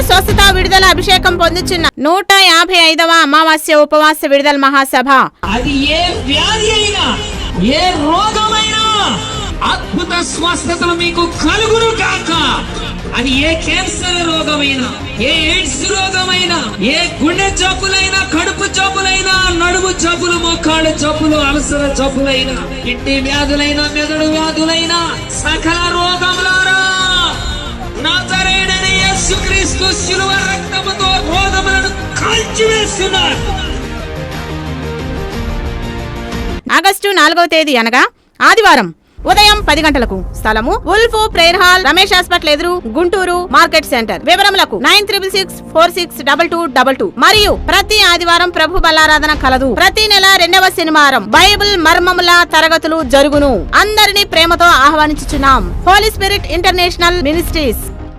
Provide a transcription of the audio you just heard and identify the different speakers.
Speaker 1: స్వస్థత విడుదల అభిషేకం పొందుచున్న 155వ అమావాస్య ఉపవాస విడుదల మహాసభ.
Speaker 2: అది ఏ వ్యాధి అయినా, ఏ రోగమైనా అద్భుత స్వస్థతలు మీకు కలుగును కాక. అది ఏ క్యాన్సర్ రోగమైనా, ఏ ఎయిడ్స్ రోగమైనా, ఏ గుండె జబ్బులైనా, కడుపు జబ్బులైనా, నడుము జబ్బులు, మోకాళ్ళ జబ్బులు, అలసర జబ్బులైనా, కిడ్నీ వ్యాధులైనా, మెదడు వ్యాధులైనా, సకల రోగములారా నజరేయుడైన యేసుక్రీస్తు శిలువ రక్తముతో రోగములను కాల్చివేస్తున్నారు.
Speaker 1: ఆగస్టు 4వ తేదీ అనగా ఆదివారం ఉదయం 10 గంటలకు. స్థలము ఉల్ఫ్ ప్రేయర్ హాల్, రమేష్ హాస్పిటల్ ఎదురు, గుంటూరు మార్కెట్ సెంటర్. వివరములకు 9666462222. మరియు ప్రతి ఆదివారం ప్రభు బలారాధన కలదు. ప్రతి నెల 2వ శనివారం బైబిల్ మర్మముల తరగతులు జరుగును. అందరినీ ప్రేమతో ఆహ్వానించుచున్నాం. Holy spirit international ministries.